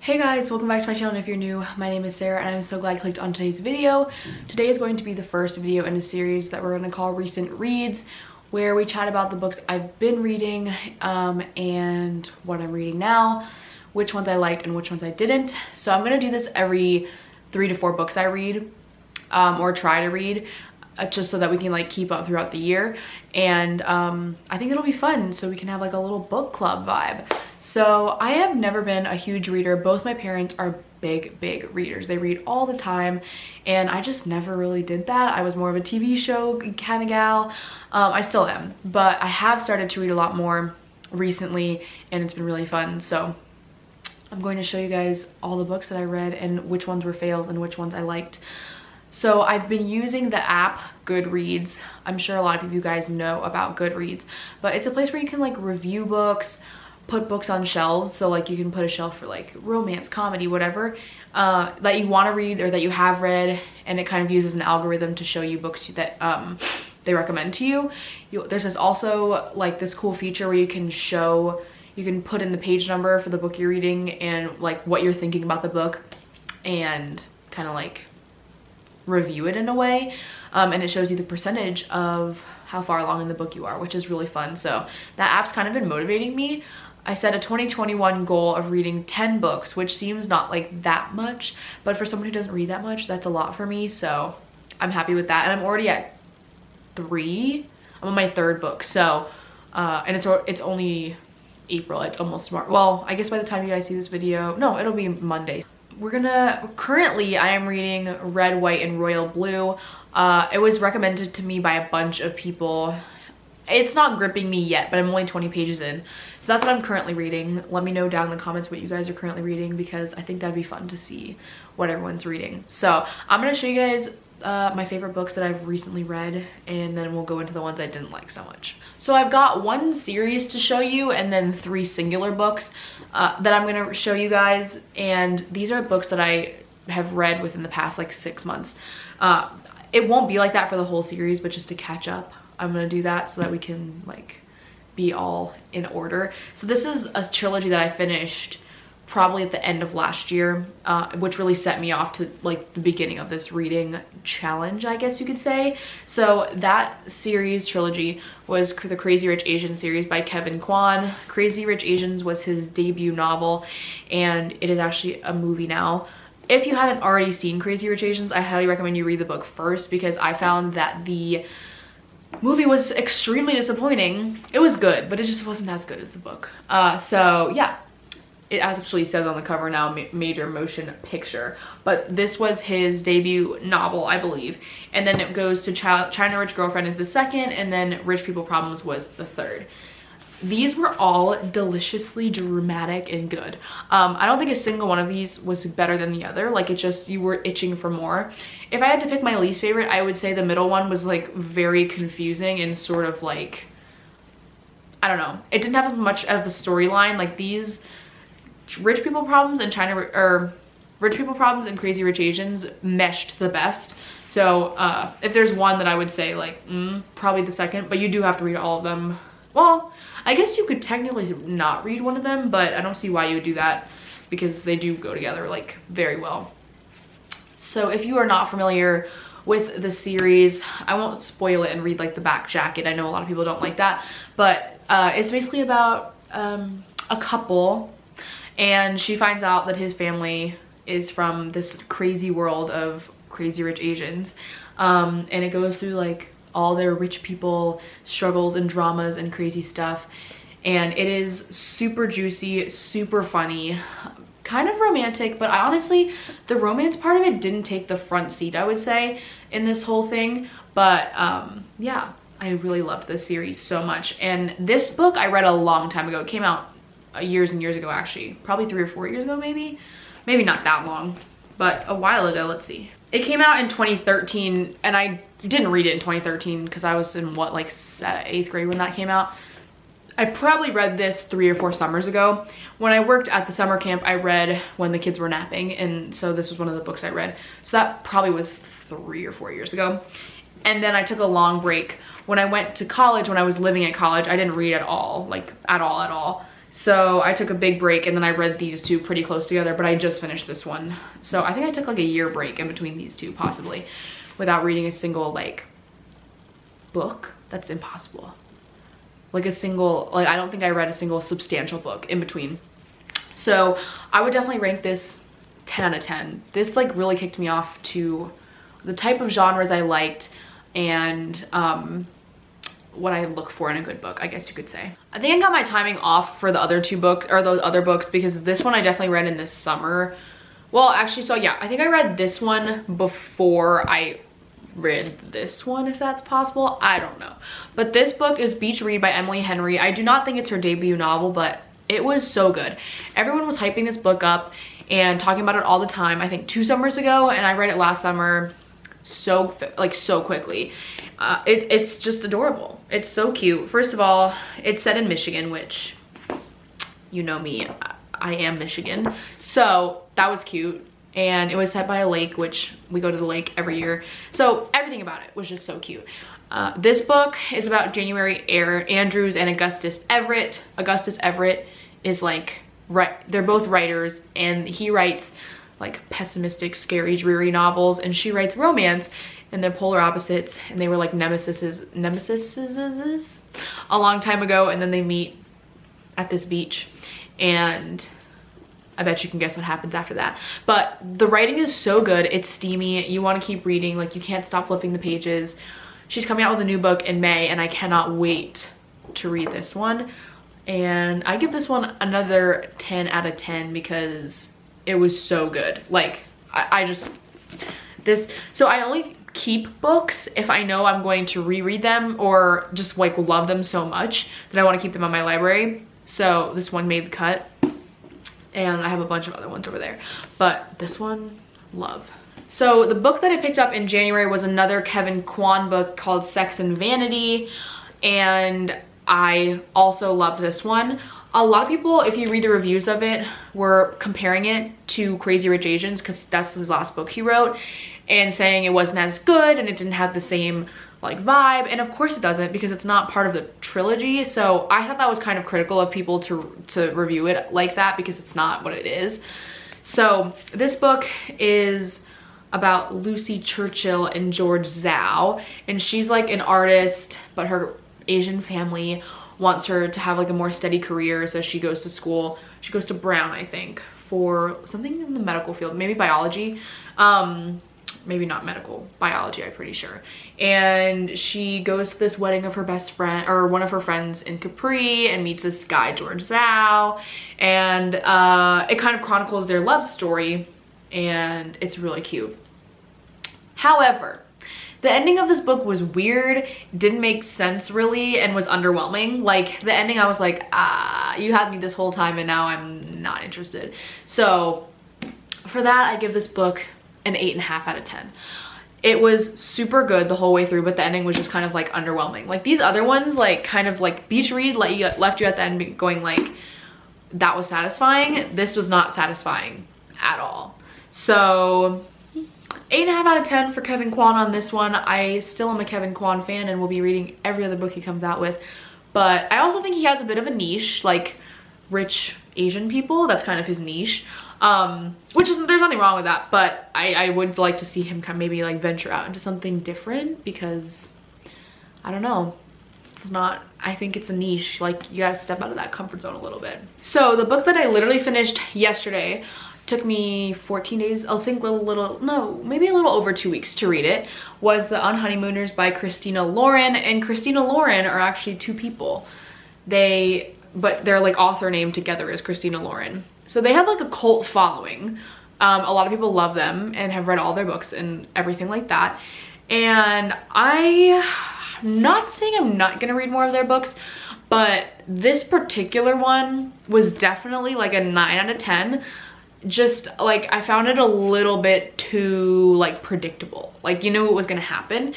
Hey guys, welcome back to my channel. And if you're new, my name is Sarah and I'm so glad you clicked on today's video. Today is going to be the first video in a series that we're going to call Recent Reads, where we chat about the books I've been reading and what I'm reading now, which ones I liked and which ones I didn't. So I'm going to do this every 3 to 4 books I read or try to read. Just so that we can like keep up throughout the year, and I think it'll be fun so we can have like a little book club vibe. So I have never been a huge reader. Both my parents are big readers. They read all the time and I just never really did that. I was more of a TV show kind of gal. I still am, but I have started to read a lot more recently and it's been really fun. So I'm going to show you guys all the books that I read and which ones were fails and which ones I liked. So I've been using the app Goodreads. I'm sure a lot of you guys know about Goodreads, but it's a place where you can like review books, put books on shelves. So like you can put a shelf for like romance, comedy, whatever that you want to read or that you have read, and it kind of uses an algorithm to show you books that they recommend to you. There's this also like this cool feature where you can put in the page number for the book you're reading and like what you're thinking about the book and kind of like review it in a way, and it shows you the percentage of how far along in the book you are, which is really fun. So that app's kind of been motivating me. I set a 2021 goal of reading 10 books, which seems not like that much, but for someone who doesn't read that much, that's a lot for me. So I'm happy with that, and I'm already at 3. I'm on my 3rd book. So and it's only April. It's almost March. Well, I guess by the time you guys see this video, no, it'll be Monday. Currently I am reading Red, White, and Royal Blue. It was recommended to me by a bunch of people. It's not gripping me yet, but I'm only 20 pages in. So that's what I'm currently reading. Let me know down in the comments what you guys are currently reading, because I think that'd be fun to see what everyone's reading. So I'm gonna show you guys my favorite books that I've recently read, and then we'll go into the ones I didn't like so much. So I've got 1 series to show you and then 3 singular books that I'm gonna show you guys, and these are books that I have read within the past like 6 months. It won't be like that for the whole series, but just to catch up, I'm gonna do that so that we can like be all in order. So this is a trilogy that I finished probably at the end of last year, which really set me off to like the beginning of this reading challenge, I guess you could say. So that trilogy was the Crazy Rich Asians series by Kevin Kwan. Crazy Rich Asians was his debut novel, and it is actually a movie now. If you haven't already seen Crazy Rich Asians, I highly recommend you read the book first, because I found that the movie was extremely disappointing. It was good, but it just wasn't as good as the book. So yeah. It actually says on the cover now, major motion picture, but this was his debut novel, I believe. And then it goes to China Rich Girlfriend is the 2nd, and then Rich People Problems was the 3rd. These were all deliciously dramatic and good. I don't think a single one of these was better than the other. Like, it just, you were itching for more. If I had to pick my least favorite, I would say the middle one was like very confusing and sort of like, I don't know. It didn't have as much of a storyline. Like these Rich People Problems and Rich People Problems and Crazy Rich Asians meshed the best. So if there's one that I would say like probably the 2nd, but you do have to read all of them. Well, I guess you could technically not read one of them, but I don't see why you would do that, because they do go together like very well. So if you are not familiar with the series, I won't spoil it and read like the back jacket. I know a lot of people don't like that, but it's basically about a couple, and she finds out that his family is from this crazy world of Crazy Rich Asians, and it goes through like all their rich people struggles and dramas and crazy stuff, and it is super juicy, super funny, kind of romantic, but honestly the romance part of it didn't take the front seat, I would say, in this whole thing. But yeah, I really loved this series so much. And this book I read a long time ago. It came out years and years ago, actually, probably 3 or 4 years ago, maybe not that long, but a while ago. Let's see, it came out in 2013, and I didn't read it in 2013 because I was in what, like 8th grade when that came out. I probably read this 3 or 4 summers ago. When I worked at the summer camp, I read when the kids were napping, and so this was one of the books I read. So that probably was 3 or 4 years ago. And then I took a long break. When I went to college, when I was living at college, I didn't read at all, like at all. So I took a big break and then I read these two pretty close together, but I just finished this one. So I think I took like a year break in between these two possibly without reading a single like book. That's impossible. Like a single, like I don't think I read a single substantial book in between. So I would definitely rank this 10 out of 10. This like really kicked me off to the type of genres I liked and what I look for in a good book, I guess you could say. I think I got my timing off for the other two books, or those other books, because this one I definitely read in this summer. Well, actually, so yeah, I think I read this one before I read this one, if that's possible. I don't know. But this book is Beach Read by Emily Henry. I do not think it's her debut novel, but it was so good. Everyone was hyping this book up and talking about it all the time. I think 2 summers ago, and I read it last summer so quickly. It's just adorable. It's so cute. First of all, it's set in Michigan, which, you know me, I am Michigan. So that was cute. And it was set by a lake, which we go to the lake every year. So everything about it was just so cute. This book is about January Andrews and Augustus Everett. Augustus Everett is like, they're both writers, and he writes like pessimistic, scary, dreary novels, and she writes romance, and they're polar opposites, and they were like nemesises a long time ago, and then they meet at this beach, and I bet you can guess what happens after that. But the writing is so good. It's steamy. You want to keep reading. Like, you can't stop flipping the pages. She's coming out with a new book in May, and I cannot wait to read this one. And I give this one another 10 out of 10 because it was so good. Like, so I only keep books if I know I'm going to reread them or just like love them so much that I want to keep them on my library. So this one made the cut, and I have a bunch of other ones over there, but this one, love. So the book that I picked up in January was another Kevin Kwan book called Sex and Vanity, and I also loved this one. A lot of people, if you read the reviews of it, were comparing it to Crazy Rich Asians, because that's his last book he wrote, and saying it wasn't as good and it didn't have the same like vibe. And of course it doesn't, because it's not part of the trilogy. So I thought that was kind of critical of people to review it like that, because it's not what it is. So this book is about Lucy Churchill and George Zhao, and she's like an artist, but her Asian family wants her to have like a more steady career, so she goes to school. She goes to Brown, I think, for something in the medical field, maybe biology, maybe not medical, biology, I'm pretty sure. And she goes to this wedding of her best friend, or one of her friends, in Capri, and meets this guy George Zhao, and it kind of chronicles their love story, and it's really cute. However, the ending of this book was weird, didn't make sense really, and was underwhelming. Like, the ending, I was like, you had me this whole time and now I'm not interested. So for that, I give this book an 8.5 out of 10. It was super good the whole way through, but the ending was just kind of like underwhelming. Like these other ones, like kind of like Beach Read, left you at the end going like, that was satisfying. This was not satisfying at all. So 8.5 out of 10 for Kevin Kwan on this one. I still am a Kevin Kwan fan and will be reading every other book he comes out with. But I also think he has a bit of a niche, like rich Asian people. That's kind of his niche. Which is, there's nothing wrong with that, but I would like to see him kind of maybe like venture out into something different, because I don't know. It's not, I think it's a niche. Like, you gotta step out of that comfort zone a little bit. So the book that I literally finished yesterday, took me 14 days, I think maybe a little over 2 weeks to read it, was The Unhoneymooners by Christina Lauren. And Christina Lauren are actually two people. But their like author name together is Christina Lauren. So they have like a cult following. A lot of people love them and have read all their books and everything like that. And I'm not saying I'm not gonna read more of their books, but this particular one was definitely like a 9 out of 10. Just like, I found it a little bit too like predictable. Like, you knew what was gonna happen.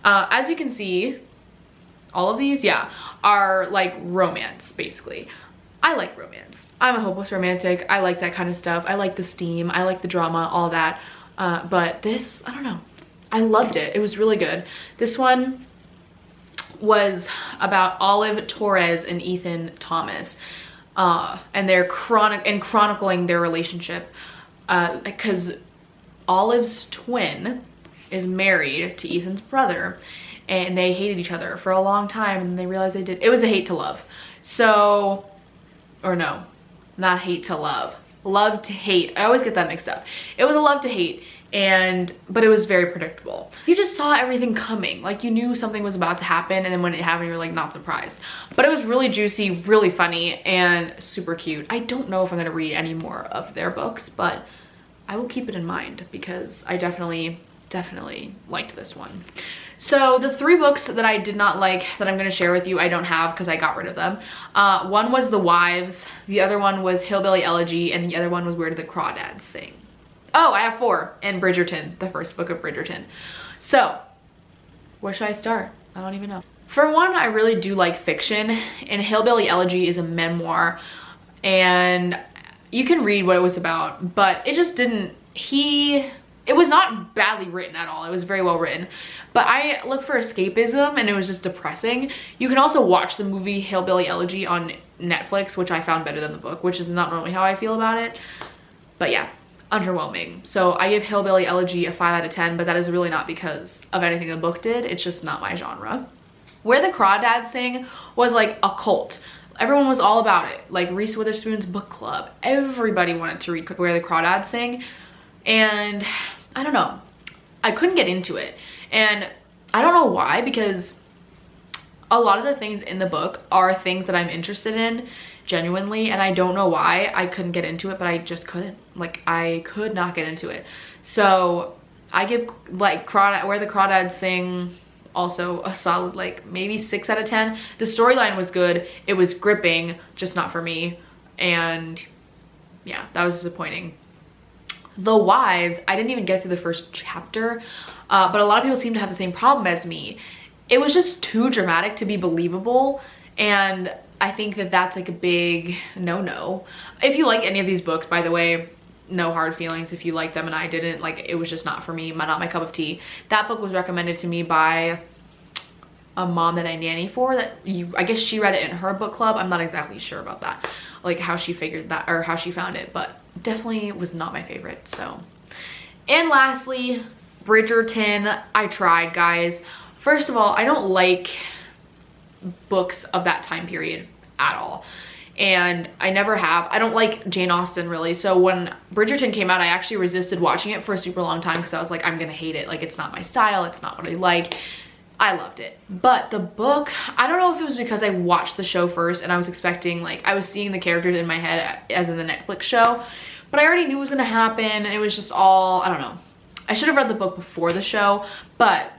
As you can see, all of these, yeah, are like romance, basically. I like romance. I'm a hopeless romantic. I like that kind of stuff. I like the steam. I like the drama, all that. But this, I don't know. I loved it. It was really good. This one was about Olive Torres and Ethan Thomas. and they're chronicling their relationship, because Olive's twin is married to Ethan's brother, and they hated each other for a long time, and they realized it was a hate to love. So, or no, not hate to love, love to hate. I always get that mixed up. It was a love to hate, but it was very predictable. You just saw everything coming. Like, you knew something was about to happen, and then when it happened, you were like not surprised. But it was really juicy, really funny, and super cute. I don't know if I'm gonna read any more of their books, but I will keep it in mind because I definitely liked this one. So the 3 books that I did not like that I'm going to share with you, I don't have because I got rid of them. One was The Wives, the other one was Hillbilly Elegy, and the other one was Where Did the Crawdads Sing? Oh, I have 4, and Bridgerton, the first book of Bridgerton. So where should I start? I don't even know. For one, I really do like fiction, and Hillbilly Elegy is a memoir, and you can read what it was about, but it just didn't, it was not badly written at all. It was very well written, but I looked for escapism and it was just depressing. You can also watch the movie Hillbilly Elegy on Netflix, which I found better than the book, which is not normally how I feel about it. But yeah, underwhelming. So I give Hillbilly Elegy a 5 out of 10, but that is really not because of anything the book did. It's just not my genre. Where the Crawdads Sing was like a cult. Everyone was all about it. Like Reese Witherspoon's book club. Everybody wanted to read Where the Crawdads Sing. And I don't know, I couldn't get into it. And I don't know why, because a lot of the things in the book are things that I'm interested in genuinely, and I don't know why I couldn't get into it, but I just couldn't. Like, I could not get into it. So I give like Where the Crawdads Sing also a solid like maybe 6 out of 10. The storyline was good, it was gripping, just not for me, and yeah, that was disappointing. The Wives, I didn't even get through the first chapter, but a lot of people seem to have the same problem as me. It was just too dramatic to be believable, and I think that that's like a big no-no. If you like any of these books, by the way, no hard feelings if you like them and I didn't. Like, it was just not for me, not my cup of tea. That book was recommended to me by a mom that I nanny for, I guess she read it in her book club. I'm not exactly sure about that, like how she figured that or how she found it, but definitely was not my favorite. So, and lastly, Bridgerton. I tried, guys. First of all, I don't like books of that time period at all, and I never have. I don't like Jane Austen really, so when Bridgerton came out, I actually resisted watching it for a super long time because I was like, I'm gonna hate it. Like, it's not my style, it's not what I like. I loved it. But the book, I don't know if it was because I watched the show first and I was expecting, like, I was seeing the characters in my head as in the Netflix show, but I already knew it was gonna happen, and it was just all, I don't know. I should have read the book before the show, but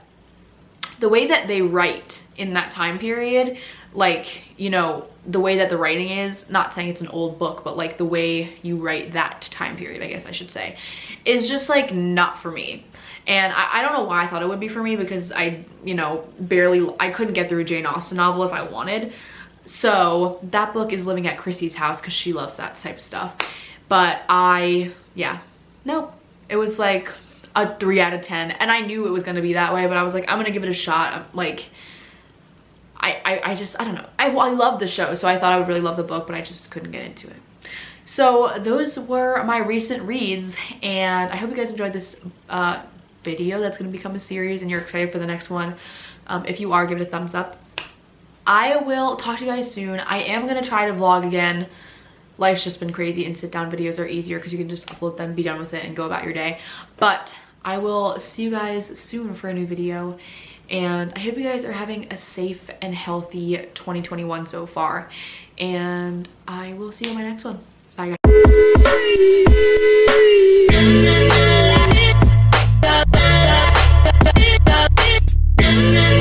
the way that they write in that time period, like, you know, the way that the writing is, not saying it's an old book, but like the way you write that time period, I guess I should say, is just like not for me. And I don't know why I thought it would be for me, because I, you know, I couldn't get through a Jane Austen novel if I wanted. So that book is living at Chrissy's house because she loves that type of stuff. But yeah, nope. It was like a 3 out of 10. And I knew it was going to be that way, but I was like, I'm going to give it a shot. I'm like, I don't know. I love the show, so I thought I would really love the book, but I just couldn't get into it. So those were my recent reads, and I hope you guys enjoyed this video that's going to become a series and you're excited for the next one. If you are, give it a thumbs up. I will talk to you guys soon. I am going to try to vlog again. Life's just been crazy, and sit down videos are easier because you can just upload them, be done with it, and go about your day. But I will see you guys soon for a new video, and I hope you guys are having a safe and healthy 2021 so far, and I will see you in my next one. Bye, guys.